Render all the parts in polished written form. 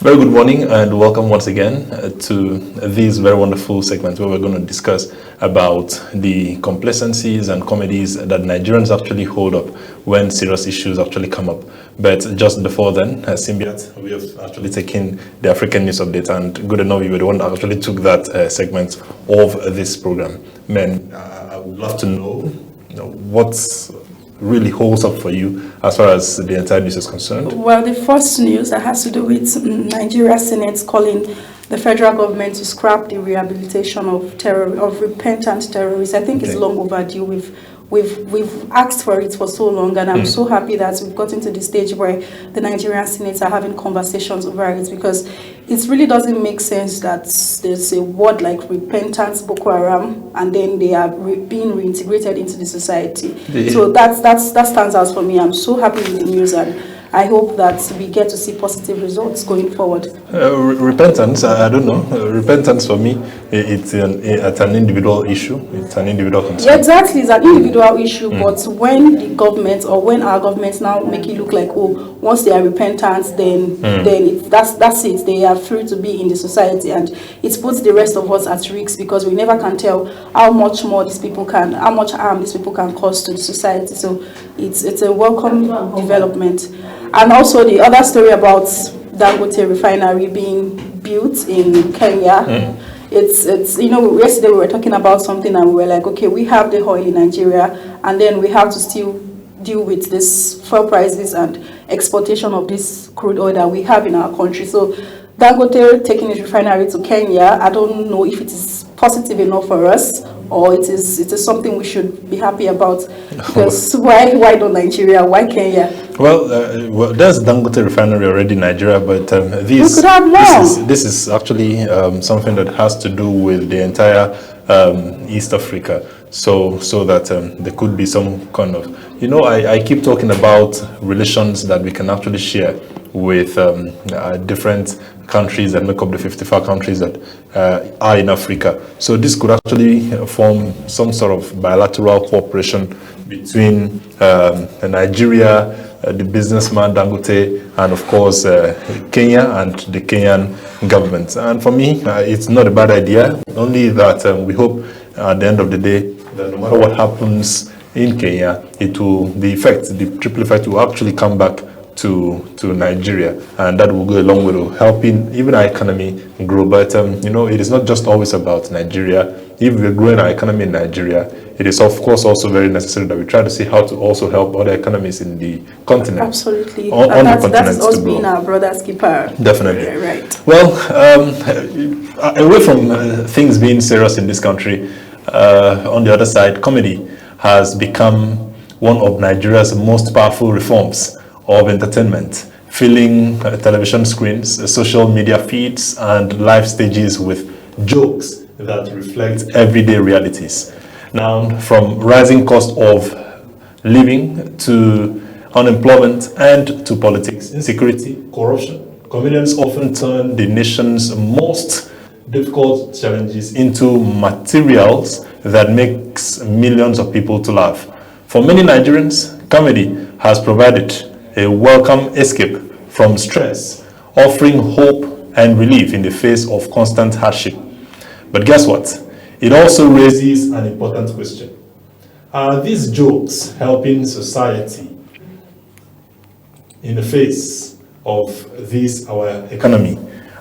Very good morning and welcome once again to this very wonderful segment where we're going to discuss about the complacencies and comedies that Nigerians actually hold up when serious issues actually come up. But just before then, Symbiat, we have actually taken the African News Update, and good enough, you were the one that actually took that segment of this program. Man, I would love to know, what's really holds up for you as far as the entire news is concerned? Well, the first news that has to do with Nigeria Senate calling the federal government to scrap the rehabilitation of repentant terrorists. I think it's long overdue. We've asked for it for so long, and I'm so happy that we've gotten to the stage where the Nigerian Senate are having conversations over it, because it really doesn't make sense that there's a word like repentant Boko Haram and then they are being reintegrated into the society. So that stands out for me. I'm so happy with the news, and I hope that we get to see positive results going forward. Repentance, I don't know. Repentance for me, it's an individual issue. It's an individual concern. Yeah, exactly, it's an individual issue. But when the government or when our governments now make it look like, oh, once they are repentant, then that's it. They are free to be in the society, and it puts the rest of us at risk, because we never can tell how much harm these people can cause to the society. So it's a welcome development. And also the other story about Dangote refinery being built in Kenya. It's yesterday we were talking about something and we were like, okay, we have the oil in Nigeria, and then we have to still deal with this fuel prices and exportation of this crude oil that we have in our country. So Dangote taking his refinery to Kenya, I don't know if it is positive enough for us, or it is something we should be happy about. Because why don't Nigeria? Why Kenya? Well, there's Dangote refinery already in Nigeria, but we could have more. This is actually something that has to do with the entire East Africa. So that there could be some kind of, I keep talking about relations that we can actually share with different countries that make up the 55 countries that are in Africa. So this could actually form some sort of bilateral cooperation between Nigeria, the businessman Dangote, and of course Kenya and the Kenyan government. And for me, it's not a bad idea, only that we hope at the end of the day that no matter what happens in Kenya, the triple effect will actually come back to Nigeria, and that will go a long way to helping even our economy grow. But it is not just always about Nigeria. If we're growing our economy in Nigeria, it is of course also very necessary that we try to see how to also help other economies in the continent. Absolutely, and that is us being our brother's keeper. Definitely. Yeah, right. Well, away from things being serious in this country, on the other side, comedy has become one of Nigeria's most powerful reforms of entertainment, filling television screens, social media feeds, and live stages with jokes that reflect everyday realities. Now, from rising cost of living to unemployment and to politics, insecurity, corruption, comedians often turn the nation's most difficult challenges into materials that makes millions of people to laugh. For many Nigerians, comedy has provided a welcome escape from stress, offering hope and relief in the face of constant hardship. But guess what? It also raises an important question. Are these jokes helping society in the face of our economy?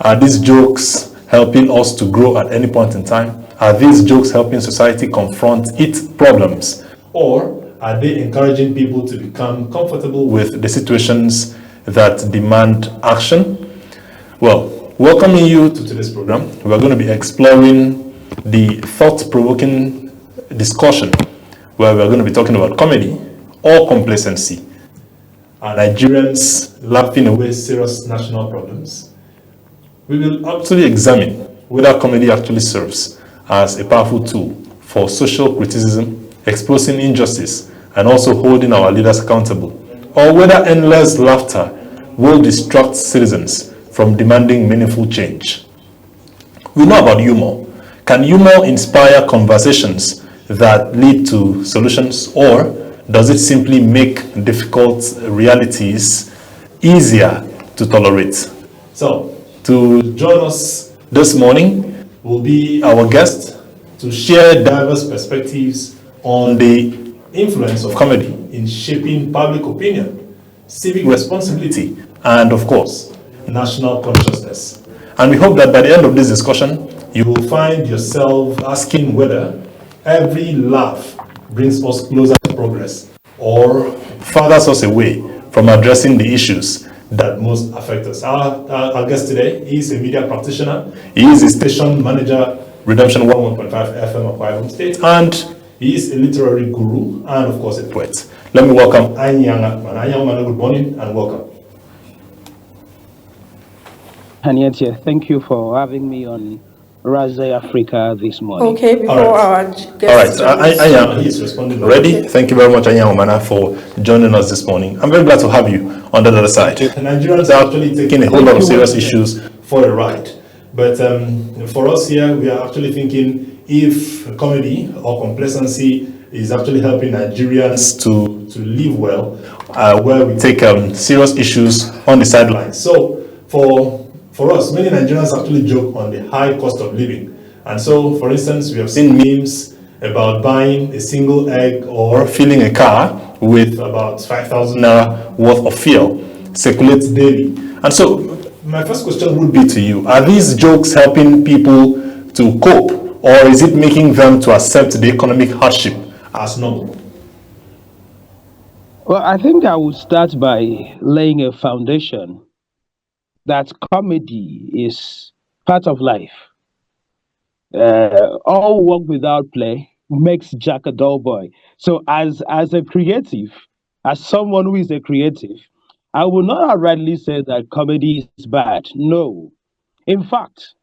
Are these jokes helping us to grow at any point in time? Are these jokes helping society confront its problems? Or are they encouraging people to become comfortable with the situations that demand action? Well, welcoming you to today's program, we're going to be exploring the thought-provoking discussion where we're going to be talking about comedy or complacency. Are Nigerians laughing away serious national problems? We will actually examine whether comedy actually serves as a powerful tool for social criticism, exposing injustice, and also holding our leaders accountable, or whether endless laughter will distract citizens from demanding meaningful change. We know about humor. Can humor inspire conversations that lead to solutions, or does it simply make difficult realities easier to tolerate? So, To join us this morning will be our guest to share diverse perspectives on the influence of comedy in shaping public opinion, civic responsibility, and of course, national consciousness. And we hope that by the end of this discussion, you will find yourself asking whether every laugh brings us closer to progress or furthers us away from addressing the issues that most affect us. Our guest today is a media practitioner. He is a station manager, Redemption 11.5 FM of Akwa Ibom State, and he is a literary guru and, of course, a poet. Let me welcome Anyang Atman. Anyang Atman, good morning and welcome. Haniatia, thank you for having me on Raza Africa this morning. Okay, before our guest. All right, Anyang, he is responding already. Okay. Thank you very much, Anyang Omana, for joining us this morning. I'm very glad to have you on the other side. Nigerians are actually taking a whole lot of serious issues for a ride. But for us here, we are actually thinking if comedy or complacency is actually helping Nigerians to live well, where we take serious issues on the sidelines. So for us, many Nigerians actually joke on the high cost of living. And so, for instance, we have seen memes about buying a single egg or filling a car with about 5,000 naira worth of fuel circulates daily. And so, my first question would be to you, are these jokes helping people to cope, or is it making them to accept the economic hardship as normal? Well, I think I would start by laying a foundation that comedy is part of life. All work without play makes Jack a dull boy. So as a creative, as someone who is a creative, I would not outrightly say that comedy is bad. No. In fact,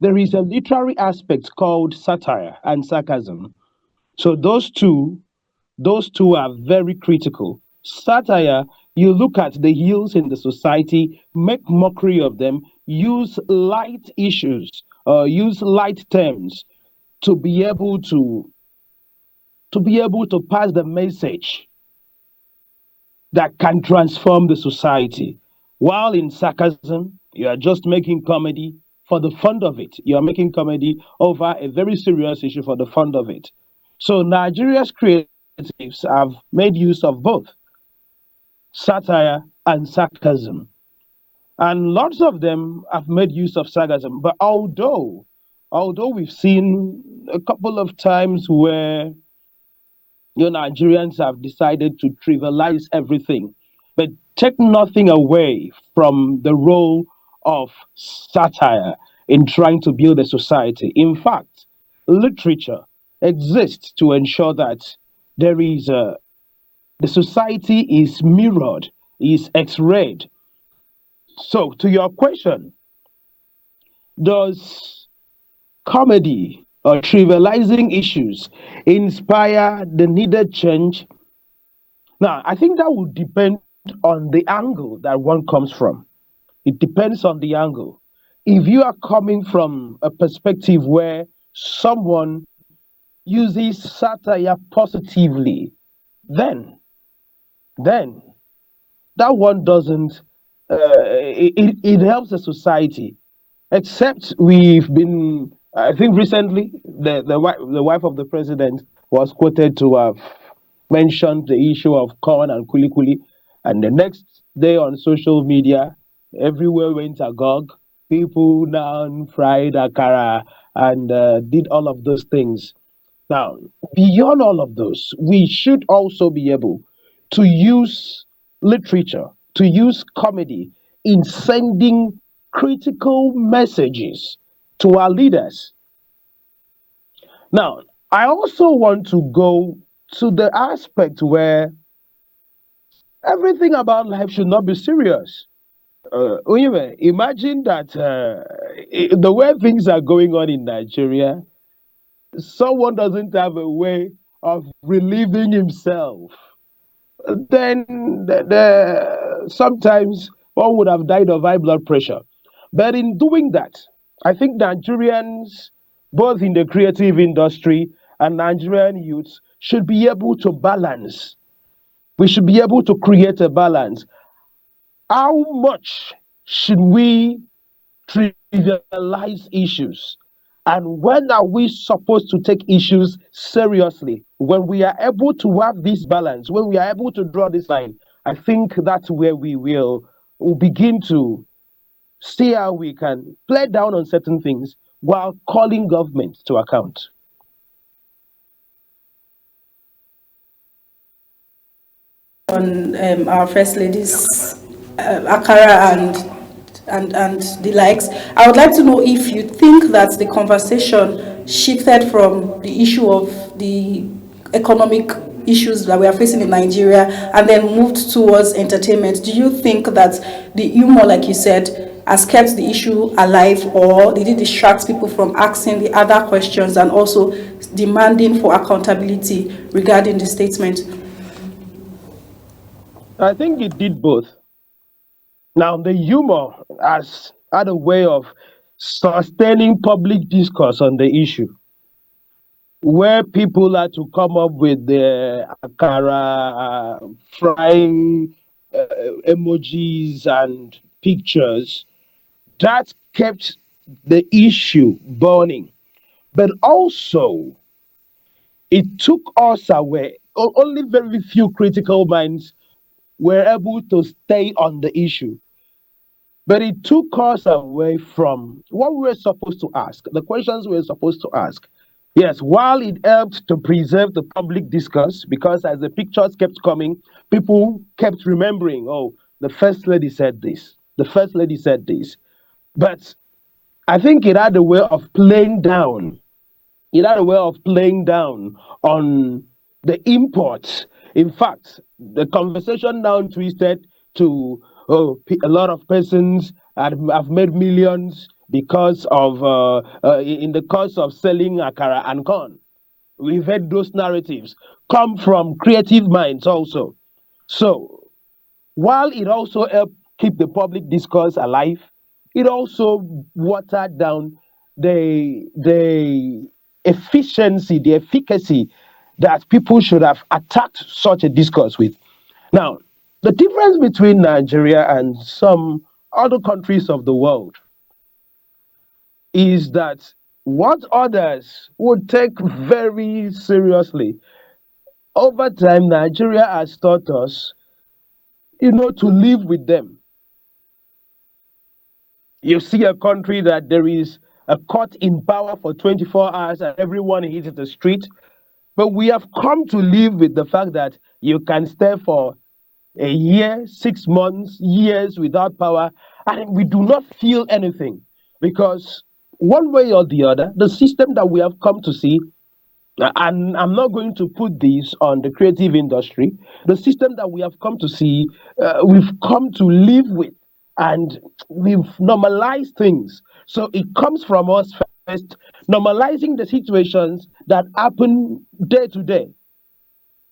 there is a literary aspect called satire and sarcasm. So those two are very critical. Satire, you look at the ills in the society, make mockery of them, use light issues, use light terms to be able to pass the message that can transform the society. While in sarcasm, you are just making comedy for the fun of it. You are making comedy over a very serious issue for the fun of it. So Nigeria's creatives have made use of both satire and sarcasm. And lots of them have made use of sarcasm. But although we've seen a couple of times where Nigerians have decided to trivialize everything, but take nothing away from the role of satire in trying to build a society. In fact, literature exists to ensure that there is the society is mirrored, is x-rayed. So, to your question, does comedy or trivializing issues inspire the needed change? Now, I think that would depend on the angle that one comes from. It depends on the angle. If you are coming from a perspective where someone uses satire positively, then that one doesn't, it helps the society. Except we've been, I think recently, the wife of the president was quoted to have mentioned the issue of corn and kuli kuli, and the next day on social media, everywhere went agog. People now fried akara and did all of those things. Now, beyond all of those, we should also be able to use literature, to use comedy in sending critical messages to our leaders. Now, I also want to go to the aspect where everything about life should not be serious. Imagine that the way things are going on in Nigeria, someone doesn't have a way of relieving himself. Then sometimes one would have died of high blood pressure. But in doing that, I think Nigerians, both in the creative industry and Nigerian youths, should be able to balance. We should be able to create a balance. How much should we trivialize issues. And when are we supposed to take issues seriously? When we are able to have this balance, when we are able to draw this line, I think that's where will begin to see how we can play down on certain things while calling government to account. On our first ladies, Akara and the likes, I would like to know if you think that the conversation shifted from the issue of the economic issues that we are facing in Nigeria and then moved towards entertainment. Do you think that the humor, like you said, has kept the issue alive, or did it distract people from asking the other questions and also demanding for accountability regarding the statement? I think it did both. Now, the humor has had a way of sustaining public discourse on the issue, where people had to come up with the Akara frying emojis and pictures. That kept the issue burning. But also, it took us away. Only very few critical minds were able to stay on the issue. But it took us away from what we were supposed to ask, the questions we were supposed to ask. Yes, while it helped to preserve the public discourse, because as the pictures kept coming, people kept remembering, oh, the First Lady said this, the First Lady said this. But I think it had a way of playing down. It had a way of playing down on the import. In fact, the conversation now twisted to a lot of persons have made millions because of in the course of selling akara and corn. We've heard those narratives come from creative minds also. So while it also helped keep the public discourse alive, it also watered down the efficiency, the efficacy that people should have attacked such a discourse with. Now, the difference between Nigeria and some other countries of the world is that what others would take very seriously, over time, Nigeria has taught us, to live with them. You see a country that there is a court in power for 24 hours and everyone hits the street. But we have come to live with the fact that you can stay for a year, 6 months, years without power, and we do not feel anything. Because one way or the other, the system that we have come to see, and I'm not going to put this on the creative industry, the system that we have come to see, we've come to live with, and we've normalized things. So it comes from us first, normalizing the situations that happen day to day.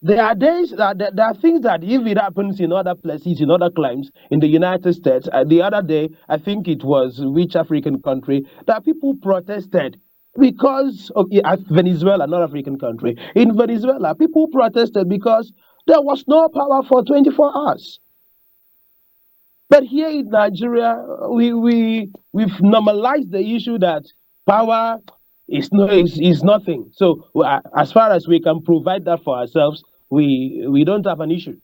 There are days that there are things that if it happens in other places, in other climes, in the United States, the other day, I think it was which African country, that people protested because of Venezuela, not African country. In Venezuela, people protested because there was no power for 24 hours. But here in Nigeria, we've normalized the issue that power is nothing. So as far as we can provide that for ourselves, we don't have an issue.